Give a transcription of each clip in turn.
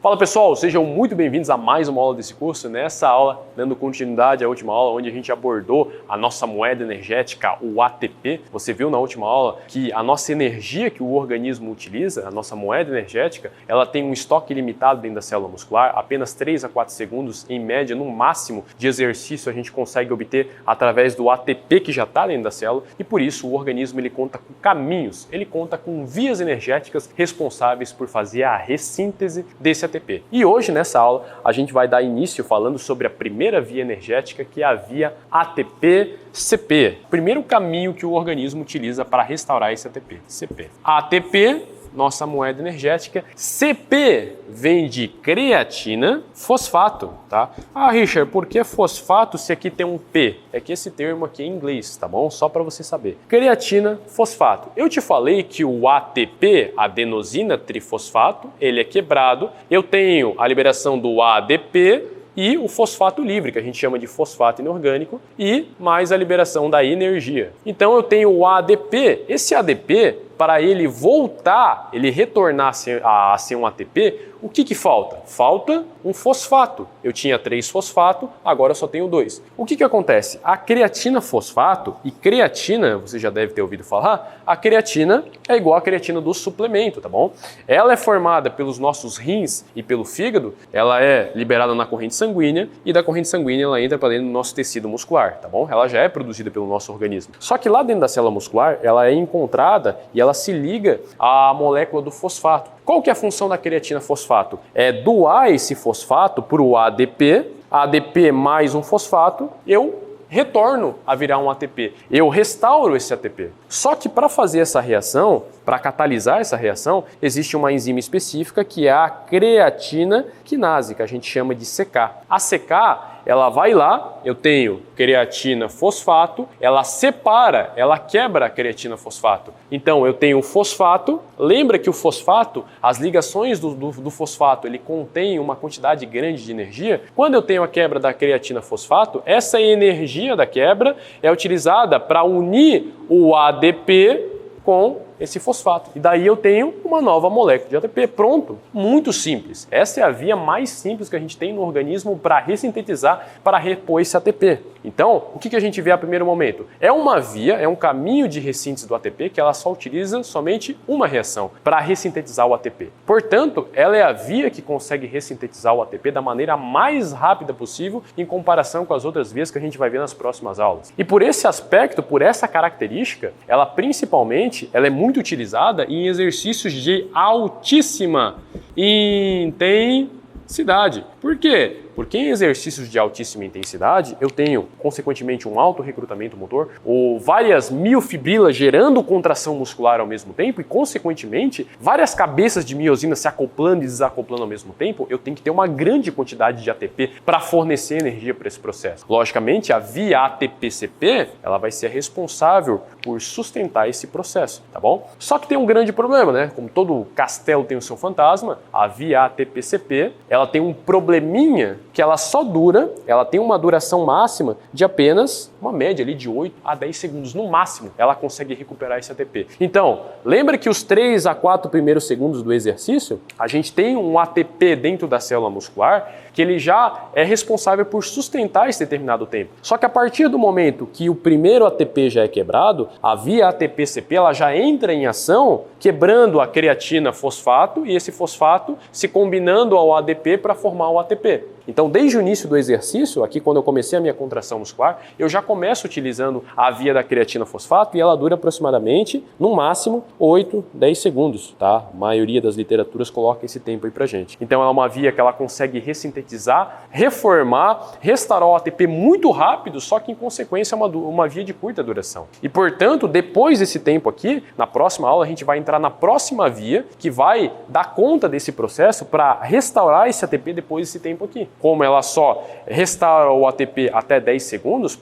Fala pessoal, sejam muito bem-vindos a mais uma aula desse curso. Nessa aula, dando continuidade à última aula, onde a gente abordou a nossa moeda energética, o ATP. Você viu na última aula que a nossa energia que o organismo utiliza, a nossa moeda energética, ela tem um estoque limitado dentro da célula muscular, apenas 3 a 4 segundos, em média, no máximo de exercício a gente consegue obter através do ATP que já está dentro da célula, e por isso o organismo ele conta com caminhos, ele conta com vias energéticas responsáveis por fazer a ressíntese desse ATP. E hoje, nessa aula, a gente vai dar início falando sobre a primeira via energética, que é a via ATP-CP. Primeiro caminho que o organismo utiliza para restaurar esse ATP, CP. ATP, nossa moeda energética. CP vem de creatina, fosfato, tá? Ah, Richard, por que fosfato se aqui tem um P? É que esse termo aqui é em inglês, tá bom? Só para você saber. Creatina, fosfato. Eu te falei que o ATP, adenosina trifosfato, ele é quebrado. Eu tenho a liberação do ADP e o fosfato livre, que a gente chama de fosfato inorgânico, e mais a liberação da energia. Então eu tenho o ADP. Esse ADP, para ele voltar, ele retornar a ser um ATP, o que falta? Falta um fosfato. Eu tinha 3 fosfato, agora eu só tenho 2. O que acontece? A creatina fosfato, e creatina, você já deve ter ouvido falar, a creatina é igual a creatina do suplemento, tá bom? Ela é formada pelos nossos rins e pelo fígado, ela é liberada na corrente sanguínea, e da corrente sanguínea ela entra para dentro do nosso tecido muscular, tá bom? Ela já é produzida pelo nosso organismo. Só que lá dentro da célula muscular, ela é encontrada e ela se liga à molécula do fosfato. Qual que é a função da creatina fosfato? É doar esse fosfato para o ADP, ADP mais um fosfato, eu retorno a virar um ATP. Eu restauro esse ATP. Só que para fazer essa reação, para catalisar essa reação, existe uma enzima específica que é a creatina quinase, que a gente chama de CK. A CK, ela vai lá, eu tenho creatina fosfato, ela separa, ela quebra a creatina fosfato. Então eu tenho o fosfato, lembra que o fosfato, as ligações do fosfato, ele contém uma quantidade grande de energia. Quando eu tenho a quebra da creatina fosfato, essa energia da quebra é utilizada para unir o ADP com esse fosfato. E daí eu tenho uma nova molécula de ATP. Pronto. Muito simples. Essa é a via mais simples que a gente tem no organismo para ressintetizar, para repor esse ATP. Então, o que a gente vê a primeiro momento? É uma via, é um caminho de ressíntese do ATP que ela só utiliza somente uma reação para ressintetizar o ATP. Portanto, ela é a via que consegue ressintetizar o ATP da maneira mais rápida possível em comparação com as outras vias que a gente vai ver nas próximas aulas. E por esse aspecto, por essa característica, ela principalmente ela é muito utilizada em exercícios de altíssima intensidade. Por quê? Porque em exercícios de altíssima intensidade, eu tenho, consequentemente, um alto recrutamento motor, ou várias miofibrilas gerando contração muscular ao mesmo tempo, e, consequentemente, várias cabeças de miosina se acoplando e desacoplando ao mesmo tempo, eu tenho que ter uma grande quantidade de ATP para fornecer energia para esse processo. Logicamente, a via ATP-CP, ela vai ser responsável por sustentar esse processo, tá bom? Só que tem um grande problema, né? Como todo castelo tem o seu fantasma, a via ATP-CP, ela tem um probleminha que ela só dura, ela tem uma duração máxima de apenas uma média ali de 8 a 10 segundos, no máximo, ela consegue recuperar esse ATP. Então, lembra que os 3 a 4 primeiros segundos do exercício, a gente tem um ATP dentro da célula muscular que ele já é responsável por sustentar esse determinado tempo. Só que a partir do momento que o primeiro ATP já é quebrado, a via ATP-CP ela já entra em ação, quebrando a creatina fosfato e esse fosfato se combinando ao ADP para formar o ATP. Então, desde o início do exercício, aqui quando eu comecei a minha contração muscular, eu já começo utilizando a via da creatina fosfato e ela dura aproximadamente, no máximo, 8, 10 segundos, tá? A maioria das literaturas coloca esse tempo aí pra gente. Então, é uma via que ela consegue ressintetizar, reformar, restaurar o ATP muito rápido, só que em consequência é uma via de curta duração. E, portanto, depois desse tempo aqui, na próxima aula, a gente vai entrar na próxima via que vai dar conta desse processo para restaurar esse ATP depois desse tempo aqui. Como ela só restaura o ATP até 10 segundos,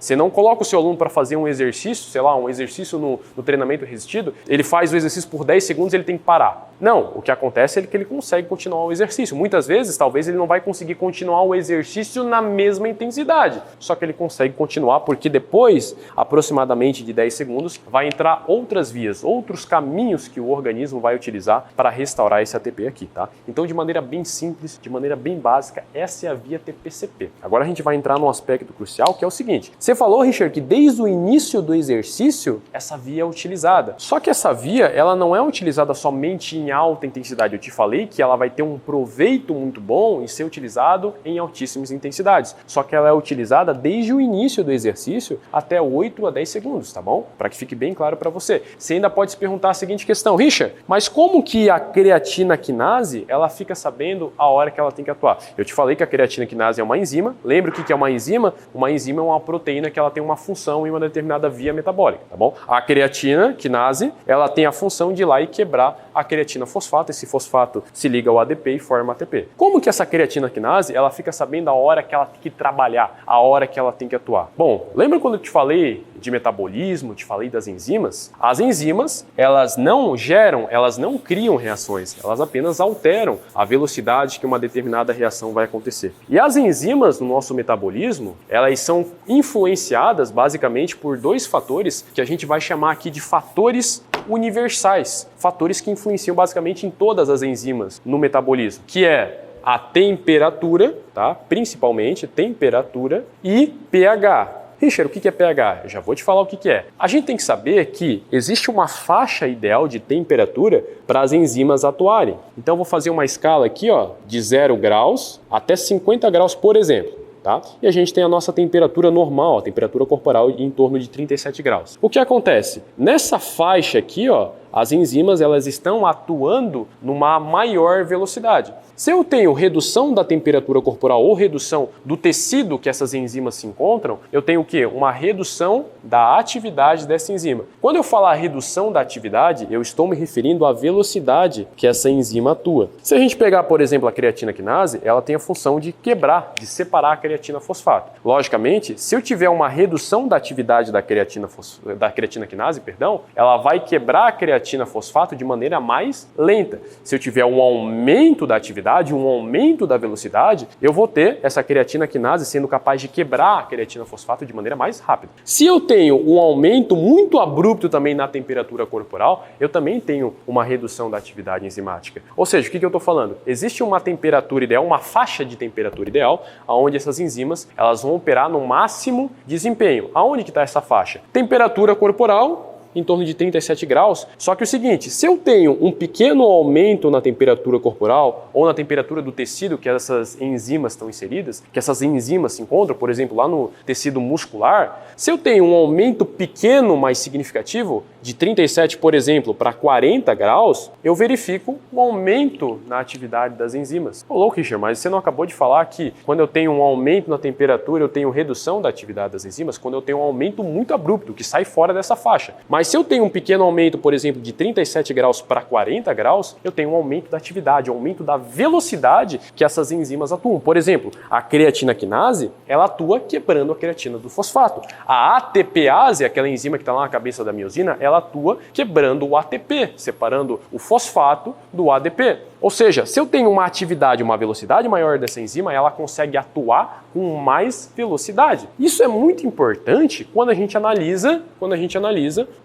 Você não coloca o seu aluno para fazer um exercício, sei lá, um exercício no treinamento resistido, ele faz o exercício por 10 segundos e ele tem que parar. Não, o que acontece é que ele consegue continuar o exercício. Muitas vezes, talvez ele não vai conseguir continuar o exercício na mesma intensidade, só que ele consegue continuar porque depois, aproximadamente de 10 segundos, vai entrar outras vias, outros caminhos que o organismo vai utilizar para restaurar esse ATP aqui, tá? Então, de maneira bem simples, de maneira bem básica, essa é a via TPCP. Agora a gente vai entrar num aspecto crucial, que é o seguinte. Você falou, Richard, que desde o início do exercício, essa via é utilizada. Só que essa via, ela não é utilizada somente em alta intensidade. Eu te falei que ela vai ter um proveito muito bom em ser utilizado em altíssimas intensidades. Só que ela é utilizada desde o início do exercício até 8 a 10 segundos, tá bom? Para que fique bem claro para você. Você ainda pode se perguntar a seguinte questão, Richard, mas como que a creatina quinase, ela fica sabendo a hora que ela tem que atuar? Eu te falei que a creatina quinase é uma enzima. Lembra o que é uma enzima? Uma enzima é uma proteína que ela tem uma função em uma determinada via metabólica, tá bom? A creatina quinase, ela tem a função de ir lá e quebrar a creatina fosfato. Esse fosfato se liga ao ADP e forma ATP. Como que essa creatina quinase, ela fica sabendo a hora que ela tem que trabalhar, a hora que ela tem que atuar? Bom, lembra quando eu te falei de metabolismo, te falei das enzimas? As enzimas, elas não geram, elas não criam reações, elas apenas alteram a velocidade que uma determinada reação vai acontecer. E as enzimas no nosso metabolismo, elas são influenciadas basicamente por dois fatores que a gente vai chamar aqui de fatores universais, fatores que influenciam basicamente em todas as enzimas no metabolismo, que é a temperatura, tá? Principalmente temperatura e pH. Richard, o que é pH? Eu já vou te falar o que é. A gente tem que saber que existe uma faixa ideal de temperatura para as enzimas atuarem. Então eu vou fazer uma escala aqui, ó, de 0 graus até 50 graus, por exemplo. Tá? E a gente tem a nossa temperatura normal, a temperatura corporal em torno de 37 graus. O que acontece? Nessa faixa aqui, ó, as enzimas elas estão atuando numa maior velocidade. Se eu tenho redução da temperatura corporal ou redução do tecido que essas enzimas se encontram, eu tenho o quê? Uma redução da atividade dessa enzima. Quando eu falar redução da atividade, eu estou me referindo à velocidade que essa enzima atua. Se a gente pegar, por exemplo, a creatina quinase, ela tem a função de quebrar, de separar a creatina fosfato. Logicamente, se eu tiver uma redução da atividade da creatina quinase, ela vai quebrar a creatina fosfato de maneira mais lenta. Se eu tiver um aumento da atividade, um aumento da velocidade, eu vou ter essa creatina quinase sendo capaz de quebrar a creatina fosfato de maneira mais rápida. Se eu tenho um aumento muito abrupto também na temperatura corporal, eu também tenho uma redução da atividade enzimática. Ou seja, o que eu estou falando? Existe uma temperatura ideal, uma faixa de temperatura ideal, onde essas enzimas elas vão operar no máximo desempenho. Aonde que está essa faixa? Temperatura corporal em torno de 37 graus. Só que o seguinte, se eu tenho um pequeno aumento na temperatura corporal ou na temperatura do tecido que essas enzimas estão inseridas, que essas enzimas se encontram, por exemplo, lá no tecido muscular, se eu tenho um aumento pequeno, mais significativo, de 37, por exemplo, para 40 graus, eu verifico um aumento na atividade das enzimas. Ô, louco, Richard, mas você não acabou de falar que quando eu tenho um aumento na temperatura, eu tenho redução da atividade das enzimas, quando eu tenho um aumento muito abrupto, que sai fora dessa faixa. Mas se eu tenho um pequeno aumento, por exemplo, de 37 graus para 40 graus, eu tenho um aumento da atividade, um aumento da velocidade que essas enzimas atuam. Por exemplo, a creatina quinase, ela atua quebrando a creatina do fosfato. A ATPase, aquela enzima que está lá na cabeça da miosina, ela atua quebrando o ATP, separando o fosfato do ADP. Ou seja, se eu tenho uma atividade, uma velocidade maior dessa enzima, ela consegue atuar com mais velocidade. Isso é muito importante quando a gente analisa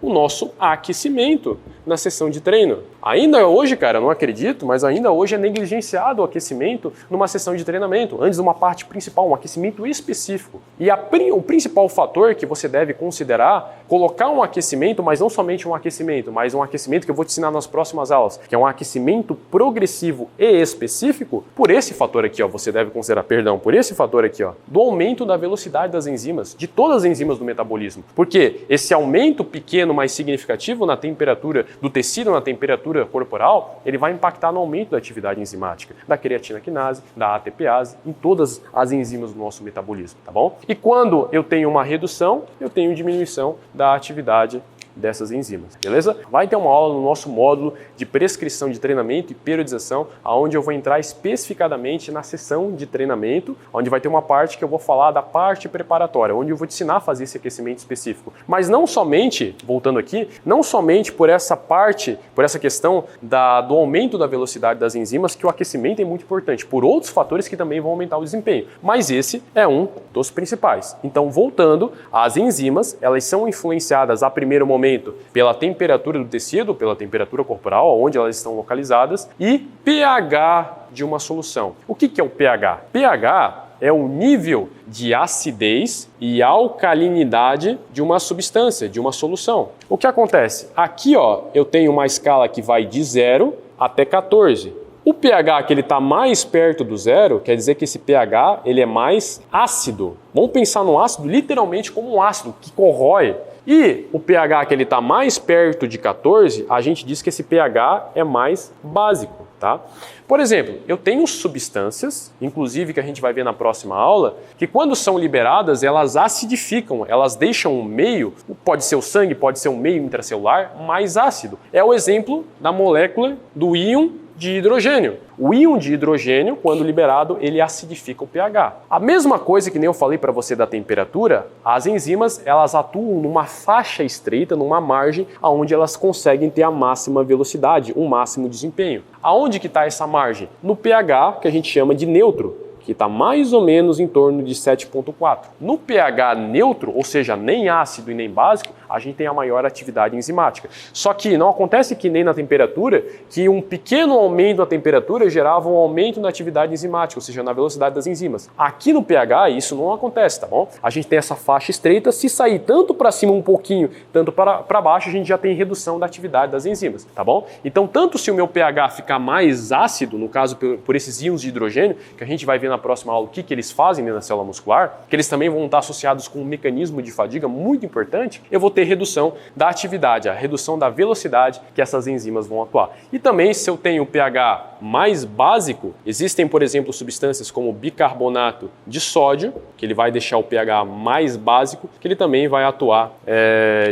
o nosso aquecimento na sessão de treino. Ainda hoje, cara, eu não acredito, mas ainda hoje é negligenciado o aquecimento numa sessão de treinamento, antes de uma parte principal, um aquecimento específico. E o principal fator que você deve considerar, colocar um aquecimento, mas não somente um aquecimento, mas um aquecimento que eu vou te ensinar nas próximas aulas, que é um aquecimento progressivo e específico, por esse fator aqui, ó, você deve considerar, por esse fator aqui, ó, do aumento da velocidade das enzimas, de todas as enzimas do metabolismo. Porque esse aumento pequeno, mais significativo na temperatura do tecido, na temperatura corporal, ele vai impactar no aumento da atividade enzimática, da creatina quinase, da ATPase, em todas as enzimas do nosso metabolismo, tá bom? E quando eu tenho uma redução, eu tenho diminuição da atividade dessas enzimas, beleza? Vai ter uma aula no nosso módulo de prescrição de treinamento e periodização, onde eu vou entrar especificadamente na sessão de treinamento, onde vai ter uma parte que eu vou falar da parte preparatória, onde eu vou te ensinar a fazer esse aquecimento específico. Mas não somente, voltando aqui, não somente por essa parte, por essa questão do aumento da velocidade das enzimas, que o aquecimento é muito importante, por outros fatores que também vão aumentar o desempenho. Mas esse é um dos principais. Então, voltando, as enzimas, elas são influenciadas a primeiro momento pela temperatura do tecido, pela temperatura corporal, onde elas estão localizadas, e pH de uma solução. O que é o pH? pH é o nível de acidez e alcalinidade de uma substância, de uma solução. O que acontece? Aqui, ó, eu tenho uma escala que vai de 0 até 14. O pH que ele está mais perto do zero, quer dizer que esse pH ele é mais ácido. Vamos pensar no ácido literalmente como um ácido que corrói. E o pH que ele está mais perto de 14, a gente diz que esse pH é mais básico, tá? Por exemplo, eu tenho substâncias, inclusive que a gente vai ver na próxima aula, que quando são liberadas, elas acidificam, elas deixam o meio, pode ser o sangue, pode ser um meio intracelular, mais ácido. É o exemplo da molécula do íon de hidrogênio. O íon de hidrogênio, quando liberado, ele acidifica o pH. A mesma coisa que nem eu falei para você da temperatura, as enzimas, elas atuam numa faixa estreita, numa margem, onde elas conseguem ter a máxima velocidade, o máximo desempenho. Aonde que está essa margem? No pH, que a gente chama de neutro, que está mais ou menos em torno de 7,4. No pH neutro, ou seja, nem ácido e nem básico, a gente tem a maior atividade enzimática. Só que não acontece que nem na temperatura, que um pequeno aumento da temperatura gerava um aumento na atividade enzimática, ou seja, na velocidade das enzimas. Aqui no pH isso não acontece, tá bom? A gente tem essa faixa estreita, se sair tanto para cima um pouquinho, tanto para baixo, a gente já tem redução da atividade das enzimas, tá bom? Então, tanto se o meu pH ficar mais ácido, no caso por esses íons de hidrogênio, que a gente vai ver na próxima aula o que eles fazem na célula muscular, que eles também vão estar associados com um mecanismo de fadiga muito importante, eu vou ter redução da atividade, a redução da velocidade que essas enzimas vão atuar. E também, se eu tenho o pH mais básico, existem, por exemplo, substâncias como bicarbonato de sódio, que ele vai deixar o pH mais básico, que ele também vai atuar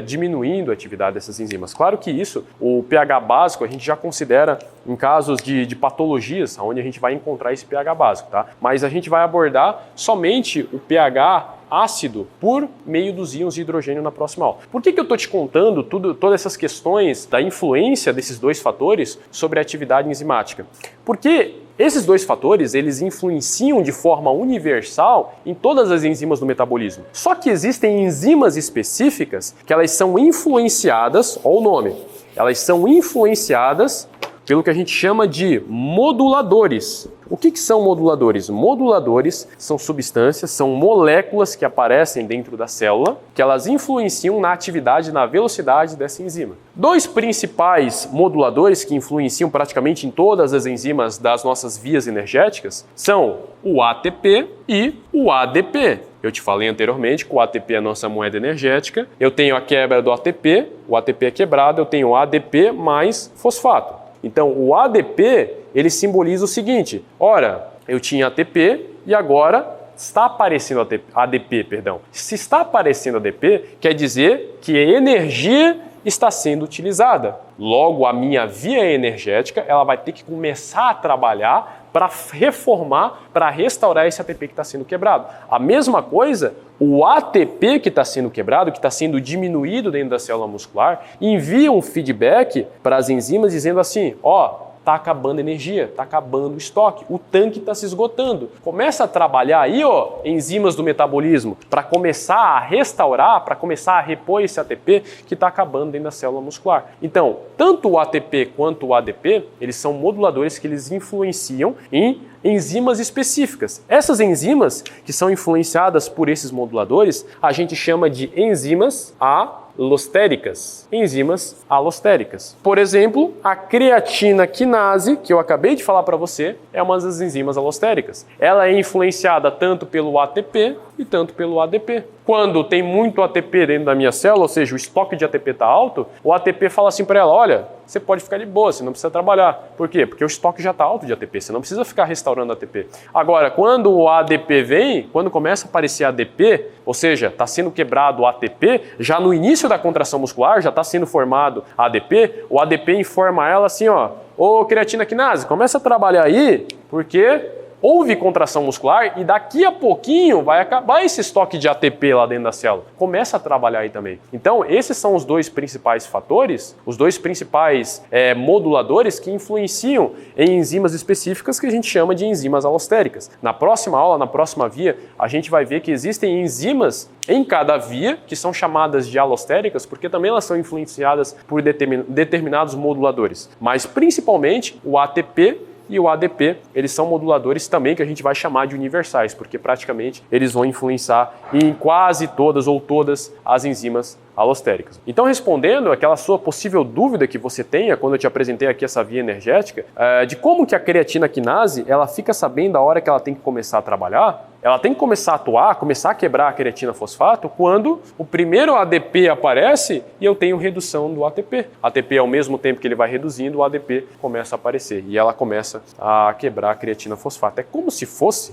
diminuindo a atividade dessas enzimas. Claro que isso, o pH básico, a gente já considera em casos de patologias, onde a gente vai encontrar esse pH básico, tá? Mas a gente vai abordar somente o pH ácido por meio dos íons de hidrogênio na próxima aula. Por que eu estou te contando todas essas questões da influência desses dois fatores sobre a atividade enzimática? Porque esses dois fatores, eles influenciam de forma universal em todas as enzimas do metabolismo. Só que existem enzimas específicas que elas são influenciadas, olha o nome, elas são influenciadas pelo que a gente chama de moduladores. O que são moduladores? Moduladores são substâncias, são moléculas que aparecem dentro da célula, que elas influenciam na atividade, na velocidade dessa enzima. Dois principais moduladores que influenciam praticamente em todas as enzimas das nossas vias energéticas são o ATP e o ADP. Eu te falei anteriormente que o ATP é a nossa moeda energética. Eu tenho a quebra do ATP, o ATP é quebrado, eu tenho o ADP mais fosfato. Então, o ADP, ele simboliza o seguinte, ora, eu tinha ATP e agora está aparecendo ADP, perdão. Se está aparecendo ADP, quer dizer que a energia está sendo utilizada. Logo, a minha via energética, ela vai ter que começar a trabalhar para reformar, para restaurar esse ATP que está sendo quebrado. A mesma coisa, o ATP que está sendo quebrado, que está sendo diminuído dentro da célula muscular, envia um feedback para as enzimas dizendo assim, ó, está acabando a energia, está acabando o estoque, o tanque está se esgotando. Começa a trabalhar aí, ó, enzimas do metabolismo, para começar a restaurar, para começar a repor esse ATP que está acabando dentro da célula muscular. Então, tanto o ATP quanto o ADP, eles são moduladores que eles influenciam em enzimas específicas. Essas enzimas que são influenciadas por esses moduladores, a gente chama de enzimas alostéricas. Enzimas alostéricas. Por exemplo, a creatina quinase, que eu acabei de falar para você, é uma das enzimas alostéricas. Ela é influenciada tanto pelo ATP e tanto pelo ADP. Quando tem muito ATP dentro da minha célula, ou seja, o estoque de ATP está alto, o ATP fala assim para ela, olha, você pode ficar de boa, você não precisa trabalhar. Por quê? Porque o estoque já está alto de ATP, você não precisa ficar restaurando ATP. Agora, quando o ADP vem, quando começa a aparecer ADP, ou seja, está sendo quebrado o ATP, já no início da contração muscular, já está sendo formado ADP, o ADP informa ela assim, ó, ô creatina quinase, começa a trabalhar aí, porque houve contração muscular e daqui a pouquinho vai acabar esse estoque de ATP lá dentro da célula. Começa a trabalhar aí também. Então, esses são os dois principais fatores, os dois principais moduladores que influenciam em enzimas específicas que a gente chama de enzimas alostéricas. Na próxima aula, na próxima via, a gente vai ver que existem enzimas em cada via, que são chamadas de alostéricas, porque também elas são influenciadas por determinados moduladores. Mas, principalmente, o ATP e o ADP, eles são moduladores também que a gente vai chamar de universais, porque praticamente eles vão influenciar em quase todas ou todas as enzimas alostéricas. Então, respondendo aquela sua possível dúvida que você tenha quando eu te apresentei aqui essa via energética, de como que a creatina quinase, ela fica sabendo a hora que ela tem que começar a trabalhar, ela tem que começar a atuar, começar a quebrar a creatina fosfato quando o primeiro ADP aparece e eu tenho redução do ATP. ATP, ao mesmo tempo que ele vai reduzindo, o ADP começa a aparecer e ela começa a quebrar a creatina fosfato. É como se fosse,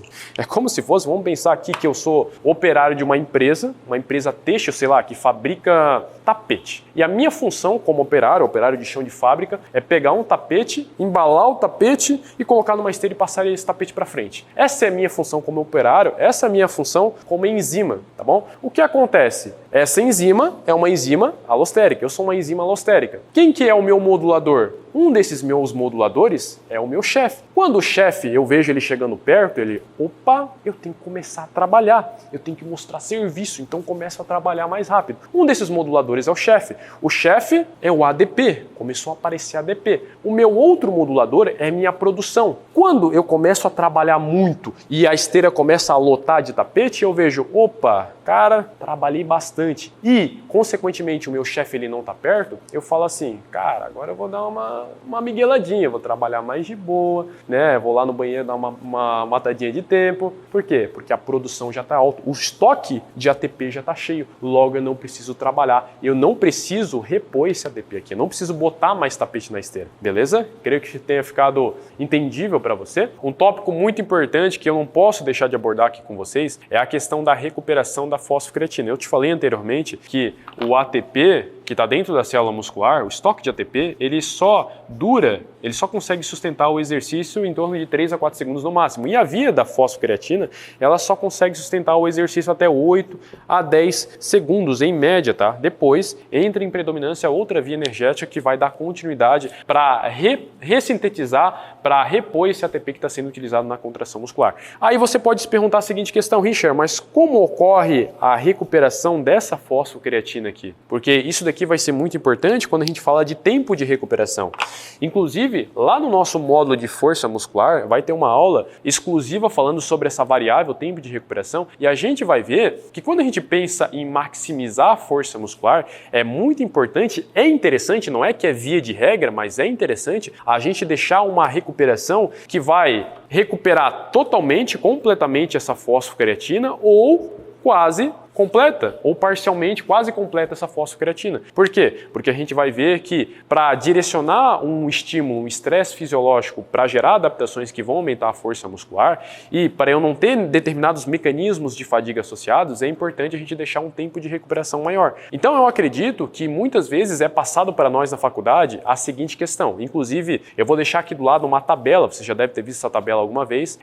vamos pensar aqui que eu sou operário de uma empresa têxtil, sei lá, que fabrica tapete. E a minha função como operário de chão de fábrica, é pegar um tapete, embalar o tapete e colocar numa esteira e passar esse tapete para frente. Essa é a minha função como operário, essa é a minha função como enzima, tá bom? O que acontece? Essa enzima é uma enzima alostérica, eu sou uma enzima alostérica. Quem que é o meu modulador? Um desses meus moduladores é o meu chefe. Quando o chefe, eu vejo ele chegando perto, ele, opa, eu tenho que começar a trabalhar, eu tenho que mostrar serviço, então começo a trabalhar mais rápido. Um desses moduladores é o chefe. O chefe é o ADP, começou a aparecer ADP. O meu outro modulador é minha produção. Quando eu começo a trabalhar muito e a esteira começa a lotar de tapete, eu vejo, opa, cara, trabalhei bastante. E, consequentemente, o meu chefe ele não está perto, eu falo assim, cara, agora eu vou dar uma migueladinha, vou trabalhar mais de boa, né? Vou lá no banheiro dar uma matadinha de tempo. Por quê? Porque a produção já está alta, o estoque de ATP já está cheio, logo eu não preciso trabalhar, eu não preciso repor esse ATP aqui, eu não preciso botar mais tapete na esteira, beleza? Creio que tenha ficado entendível para você. Um tópico muito importante que eu não posso deixar de abordar aqui com vocês é a questão da recuperação da fosfocreatina. Eu te falei anteriormente que o ATP que está dentro da célula muscular, o estoque de ATP, ele só consegue sustentar o exercício em torno de 3 a 4 segundos no máximo. E a via da fosfocreatina, ela só consegue sustentar o exercício até 8 a 10 segundos em média, tá? Depois entra em predominância outra via energética que vai dar continuidade para ressintetizar, para repor esse ATP que está sendo utilizado na contração muscular. Aí você pode se perguntar a seguinte questão, Richard, mas como ocorre a recuperação dessa fosfocreatina aqui? Porque isso daqui vai ser muito importante quando a gente fala de tempo de recuperação. Inclusive, lá no nosso módulo de força muscular, vai ter uma aula exclusiva falando sobre essa variável, tempo de recuperação, e a gente vai ver que quando a gente pensa em maximizar a força muscular, é muito importante, é interessante, não é que é via de regra, mas é interessante a gente deixar uma recuperação que vai recuperar totalmente, completamente essa fosfocreatina ou quase completa ou parcialmente quase completa essa fosfocreatina. Por quê? Porque a gente vai ver que para direcionar um estímulo, um estresse fisiológico para gerar adaptações que vão aumentar a força muscular e para eu não ter determinados mecanismos de fadiga associados, é importante a gente deixar um tempo de recuperação maior. Então eu acredito que muitas vezes é passado para nós na faculdade a seguinte questão, inclusive eu vou deixar aqui do lado uma tabela, você já deve ter visto essa tabela alguma vez,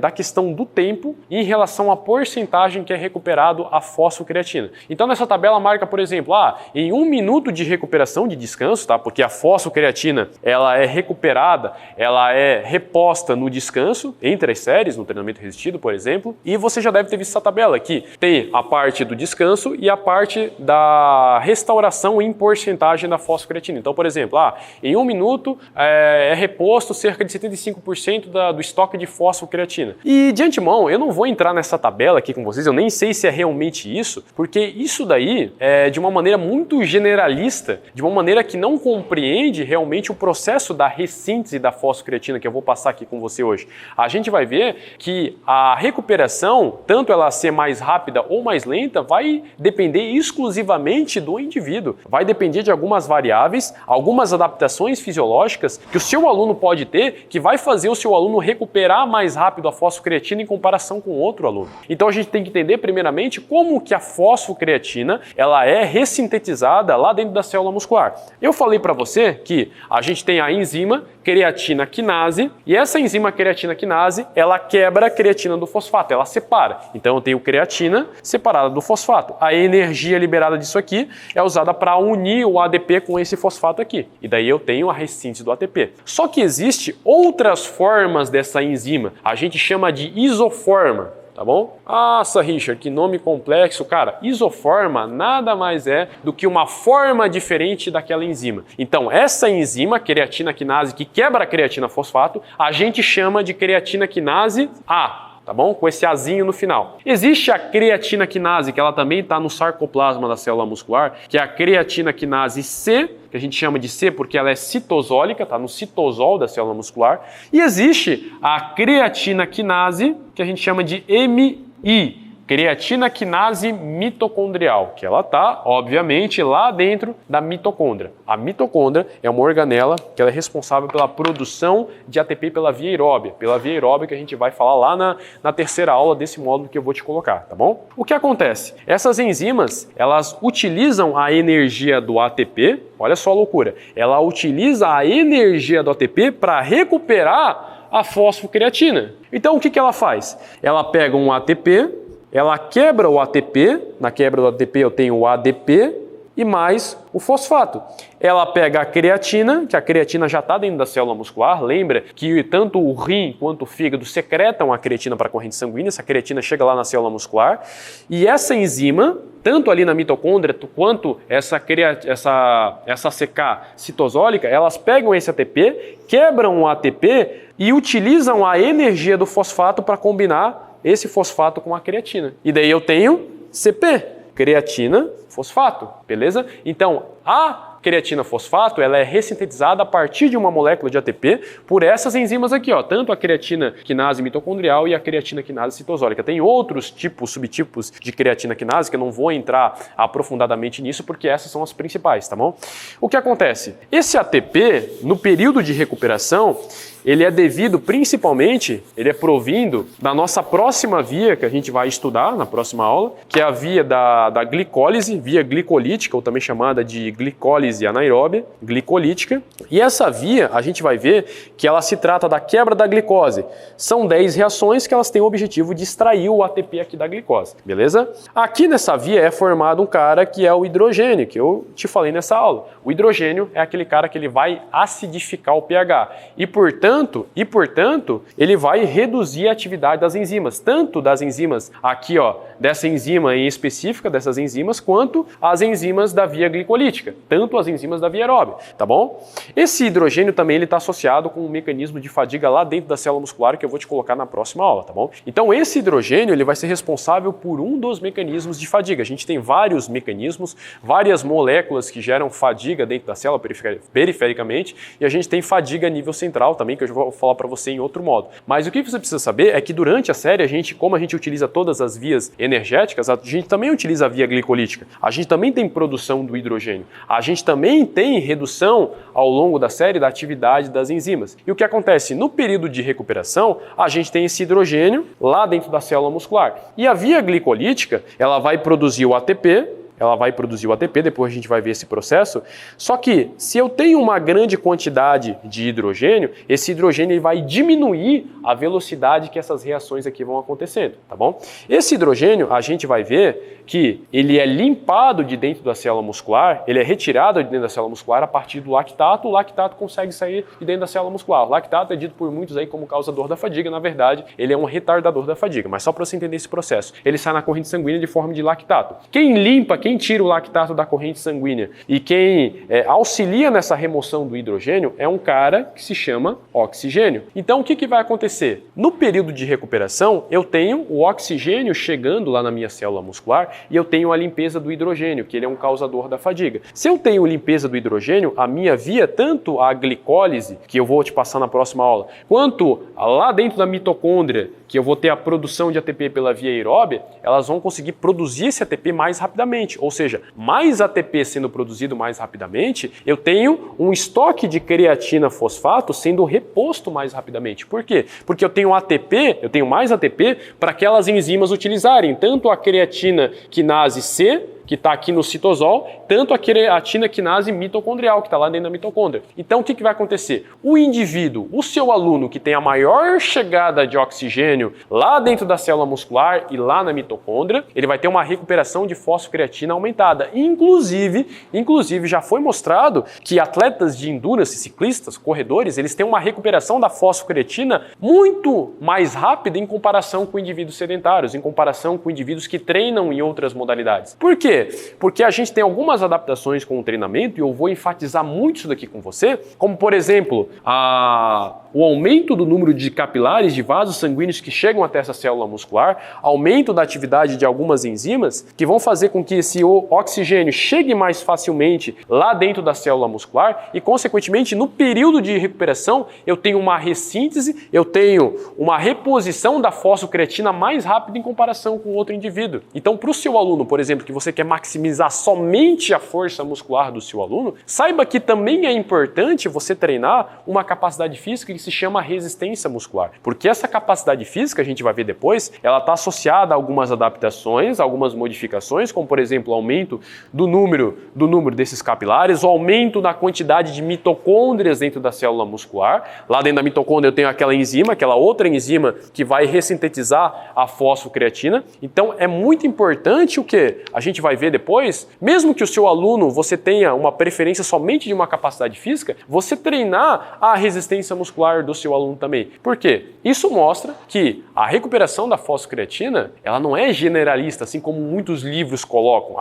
da questão do tempo em relação à porcentagem que é recuperado a fosfocreatina. Então nessa tabela marca, por exemplo, em 1 minuto de recuperação de descanso, tá? Porque a fosfocreatina ela é recuperada, ela é reposta no descanso, entre as séries, no treinamento resistido, por exemplo, e você já deve ter visto essa tabela aqui. Tem a parte do descanso e a parte da restauração em porcentagem da fosfocreatina. Então, por exemplo, em 1 minuto é reposto cerca de 75% do estoque de fosfocreatina. E de antemão, eu não vou entrar nessa tabela aqui com vocês, eu nem sei se é realmente exatamente isso, porque isso daí é de uma maneira muito generalista, de uma maneira que não compreende realmente o processo da ressíntese da fosfocreatina que eu vou passar aqui com você hoje. A gente vai ver que a recuperação, tanto ela ser mais rápida ou mais lenta, vai depender exclusivamente do indivíduo. Vai depender de algumas variáveis, algumas adaptações fisiológicas que o seu aluno pode ter, que vai fazer o seu aluno recuperar mais rápido a fosfocreatina em comparação com outro aluno. Então a gente tem que entender primeiramente como que a fosfocreatina ela é ressintetizada lá dentro da célula muscular. Eu falei para você que a gente tem a enzima creatina quinase e essa enzima creatina quinase ela quebra a creatina do fosfato, ela separa. Então eu tenho creatina separada do fosfato. A energia liberada disso aqui é usada para unir o ADP com esse fosfato aqui. E daí eu tenho a ressíntese do ATP. Só que existe outras formas dessa enzima. A gente chama de isoforma. Tá bom? Nossa, Richard, que nome complexo. Cara, isoforma nada mais é do que uma forma diferente daquela enzima. Então, essa enzima, creatina quinase, que quebra a creatina fosfato, a gente chama de creatina quinase A. Tá bom? Com esse azinho no final. Existe a creatina quinase, que ela também está no sarcoplasma da célula muscular, que é a creatina quinase C, que a gente chama de C porque ela é citosólica, está no citosol da célula muscular. E existe a creatina quinase, que a gente chama de MI, creatina quinase mitocondrial, que ela está, obviamente, lá dentro da mitocôndria. A mitocôndria é uma organela que ela é responsável pela produção de ATP pela via aeróbia que a gente vai falar lá na terceira aula desse módulo que eu vou te colocar, tá bom? O que acontece? Essas enzimas, elas utilizam a energia do ATP, olha só a loucura, ela utiliza a energia do ATP para recuperar a fosfocreatina. Então, o que ela faz? Ela pega um ATP, ela quebra o ATP, na quebra do ATP eu tenho o ADP e mais o fosfato. Ela pega a creatina, que a creatina já está dentro da célula muscular, lembra que tanto o rim quanto o fígado secretam a creatina para a corrente sanguínea, essa creatina chega lá na célula muscular, e essa enzima, tanto ali na mitocôndria quanto essa CK citosólica, elas pegam esse ATP, quebram o ATP e utilizam a energia do fosfato para combinar esse fosfato com a creatina. E daí eu tenho CP, creatina fosfato, beleza? Então, a creatina fosfato ela é ressintetizada a partir de uma molécula de ATP por essas enzimas aqui, ó, tanto a creatina quinase mitocondrial e a creatina quinase citosólica. Tem outros subtipos de creatina quinase que eu não vou entrar aprofundadamente nisso porque essas são as principais, tá bom? O que acontece? Esse ATP, no período de recuperação, ele é devido principalmente, ele é provindo da nossa próxima via que a gente vai estudar na próxima aula, que é a via da glicólise, via glicolítica, ou também chamada de glicólise anaeróbia, glicolítica. E essa via, a gente vai ver que ela se trata da quebra da glicose. São 10 reações que elas têm o objetivo de extrair o ATP aqui da glicose, beleza? Aqui nessa via é formado um cara que é o hidrogênio, que eu te falei nessa aula. O hidrogênio é aquele cara que ele vai acidificar o pH e, portanto, ele vai reduzir a atividade das enzimas, tanto das enzimas aqui, ó, dessa enzima em específica, dessas enzimas, quanto as enzimas da via glicolítica, tanto as enzimas da via aeróbia, tá bom? Esse hidrogênio também ele está associado com um mecanismo de fadiga lá dentro da célula muscular que eu vou te colocar na próxima aula, tá bom? Então esse hidrogênio ele vai ser responsável por um dos mecanismos de fadiga. A gente tem vários mecanismos, várias moléculas que geram fadiga dentro da célula perifericamente e a gente tem fadiga a nível central também, que eu já vou falar para você em outro modo. Mas o que você precisa saber é que durante a série, como a gente utiliza todas as vias energéticas, a gente também utiliza a via glicolítica. A gente também tem produção do hidrogênio. A gente também tem redução ao longo da série da atividade das enzimas. E o que acontece? No período de recuperação, a gente tem esse hidrogênio lá dentro da célula muscular. E a via glicolítica, ela vai produzir o ATP, depois a gente vai ver esse processo. Só que se eu tenho uma grande quantidade de hidrogênio, esse hidrogênio ele vai diminuir a velocidade que essas reações aqui vão acontecendo, tá bom? Esse hidrogênio, a gente vai ver que ele é limpado de dentro da célula muscular, ele é retirado de dentro da célula muscular a partir do lactato, o lactato consegue sair de dentro da célula muscular. O lactato é dito por muitos aí como causador da fadiga, na verdade, ele é um retardador da fadiga, mas só para você entender esse processo. Ele sai na corrente sanguínea de forma de lactato. Quem limpa, quem quem tira o lactato da corrente sanguínea e quem auxilia nessa remoção do hidrogênio é um cara que se chama oxigênio. Então o que vai acontecer? No período de recuperação, eu tenho o oxigênio chegando lá na minha célula muscular e eu tenho a limpeza do hidrogênio, que ele é um causador da fadiga. Se eu tenho limpeza do hidrogênio, a minha via, tanto a glicólise, que eu vou te passar na próxima aula, quanto lá dentro da mitocôndria, que eu vou ter a produção de ATP pela via aeróbia, elas vão conseguir produzir esse ATP mais rapidamente. Ou seja, mais ATP sendo produzido mais rapidamente, eu tenho um estoque de creatina fosfato sendo reposto mais rapidamente. Por quê? Porque eu tenho ATP, eu tenho mais ATP para aquelas enzimas utilizarem tanto a creatina quinase C, que está aqui no citosol, tanto a creatina quinase mitocondrial, que está lá dentro da mitocôndria. Então, o que vai acontecer? O indivíduo, o seu aluno que tem a maior chegada de oxigênio lá dentro da célula muscular e lá na mitocôndria, ele vai ter uma recuperação de fosfocreatina aumentada. Inclusive, já foi mostrado que atletas de endurance, ciclistas, corredores, eles têm uma recuperação da fosfocreatina muito mais rápida em comparação com indivíduos sedentários, em comparação com indivíduos que treinam em outras modalidades. Por quê? Porque a gente tem algumas adaptações com o treinamento e eu vou enfatizar muito isso daqui com você, como por exemplo, o aumento do número de capilares, de vasos sanguíneos que chegam até essa célula muscular, aumento da atividade de algumas enzimas que vão fazer com que esse oxigênio chegue mais facilmente lá dentro da célula muscular e, consequentemente, no período de recuperação, eu tenho uma ressíntese, eu tenho uma reposição da fosfocreatina mais rápida em comparação com outro indivíduo. Então, para o seu aluno, por exemplo, que você quer maximizar somente a força muscular do seu aluno, saiba que também é importante você treinar uma capacidade física que se chama resistência muscular. Porque essa capacidade física, a gente vai ver depois, ela está associada a algumas adaptações, algumas modificações, como por exemplo, o aumento do número desses capilares, o aumento da quantidade de mitocôndrias dentro da célula muscular. Lá dentro da mitocôndria eu tenho aquela enzima, aquela outra enzima que vai ressintetizar a fosfocreatina. Então é muito importante o que a gente vai ver depois, mesmo que o seu aluno você tenha uma preferência somente de uma capacidade física, você treinar a resistência muscular do seu aluno também. Por quê? Isso mostra que a recuperação da fosfocreatina, ela não é generalista, assim como muitos livros colocam.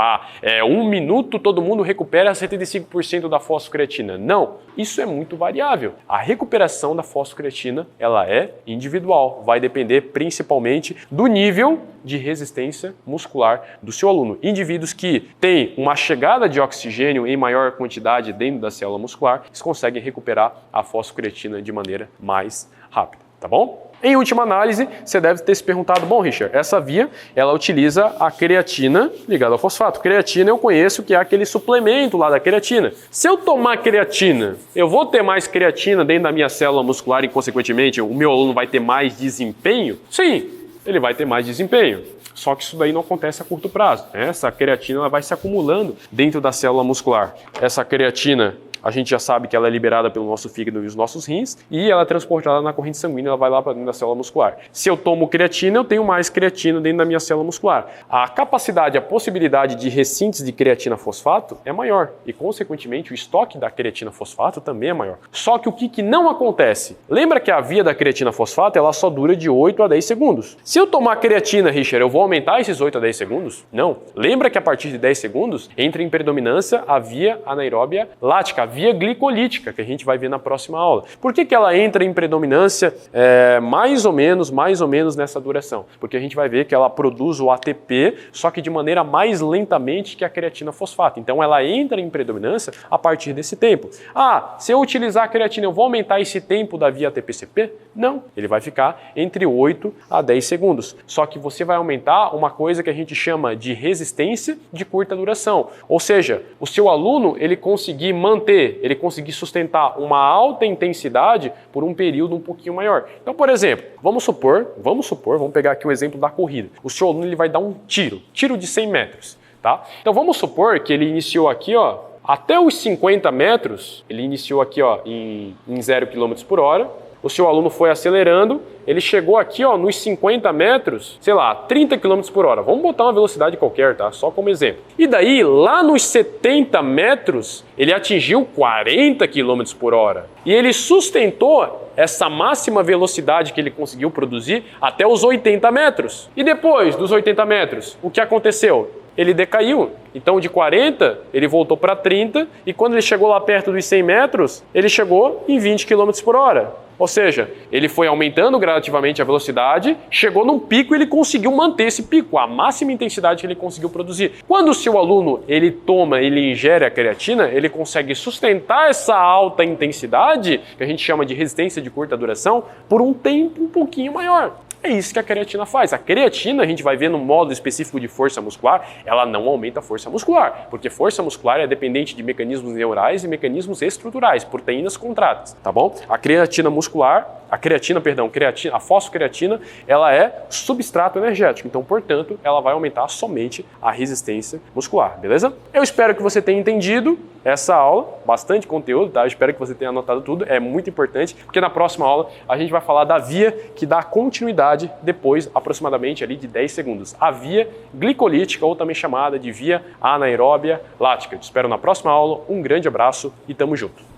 1 minuto todo mundo recupera 75% da fosfocreatina. Não, isso é muito variável. A recuperação da fosfocreatina, ela é individual, vai depender principalmente do nível de resistência muscular do seu aluno. Indivíduos que têm uma chegada de oxigênio em maior quantidade dentro da célula muscular, eles conseguem recuperar a fosfocreatina de maneira mais rápida, tá bom? Em última análise, você deve ter se perguntado, bom, Richard, essa via, ela utiliza a creatina ligada ao fosfato. Creatina eu conheço que é aquele suplemento lá da creatina. Se eu tomar creatina, eu vou ter mais creatina dentro da minha célula muscular e, consequentemente, o meu aluno vai ter mais desempenho? Sim, ele vai ter mais desempenho. Só que isso daí não acontece a curto prazo. Essa creatina ela vai se acumulando dentro da célula muscular. Essa creatina, a gente já sabe que ela é liberada pelo nosso fígado e os nossos rins e ela é transportada na corrente sanguínea, ela vai lá para dentro da célula muscular. Se eu tomo creatina, eu tenho mais creatina dentro da minha célula muscular. A capacidade, a possibilidade de ressíntese de creatina fosfato é maior e, consequentemente, o estoque da creatina fosfato também é maior. Só que o que não acontece? Lembra que a via da creatina fosfato ela só dura de 8 a 10 segundos. Se eu tomar creatina, Richard, eu vou aumentar esses 8 a 10 segundos? Não. Lembra que a partir de 10 segundos entra em predominância a via anaeróbia lática, a via glicolítica, que a gente vai ver na próxima aula. Por que ela entra em predominância mais ou menos nessa duração? Porque a gente vai ver que ela produz o ATP, só que de maneira mais lentamente que a creatina fosfato. Então ela entra em predominância a partir desse tempo. Se eu utilizar a creatina, eu vou aumentar esse tempo da via ATP-CP? Não. Ele vai ficar entre 8 a 10 segundos. Só que você vai aumentar uma coisa que a gente chama de resistência de curta duração. Ou seja, o seu aluno, ele conseguir sustentar uma alta intensidade por um período um pouquinho maior. Então, por exemplo, vamos pegar aqui um exemplo da corrida. O seu aluno ele vai dar um tiro de 100 metros, tá? Então, vamos supor que ele iniciou aqui, até os 50 metros, ele iniciou aqui, em 0 km por hora. O seu aluno foi acelerando, ele chegou aqui nos 50 metros, 30 km por hora. Vamos botar uma velocidade qualquer, tá? Só como exemplo. E daí, lá nos 70 metros, ele atingiu 40 km por hora. E ele sustentou essa máxima velocidade que ele conseguiu produzir até os 80 metros. E depois dos 80 metros, o que aconteceu? ele decaiu. Então de 40 ele voltou para 30 e quando ele chegou lá perto dos 100 metros, ele chegou em 20 km por hora. Ou seja, ele foi aumentando gradativamente a velocidade, chegou num pico e ele conseguiu manter esse pico, a máxima intensidade que ele conseguiu produzir. Quando o seu aluno ele ingere a creatina, ele consegue sustentar essa alta intensidade, que a gente chama de resistência de curta duração, por um tempo um pouquinho maior. É isso que a creatina faz. A creatina, a gente vai ver no módulo específico de força muscular, ela não aumenta a força muscular, porque força muscular é dependente de mecanismos neurais e mecanismos estruturais, proteínas contratas, tá bom? A fosfocreatina, ela é substrato energético, então, portanto, ela vai aumentar somente a resistência muscular, beleza? Eu espero que você tenha entendido essa aula, bastante conteúdo, tá? Eu espero que você tenha anotado tudo, é muito importante, porque na próxima aula a gente vai falar da via que dá continuidade depois, aproximadamente ali de 10 segundos. A via glicolítica, ou também chamada de via anaeróbia lática. Te espero na próxima aula, um grande abraço e tamo junto!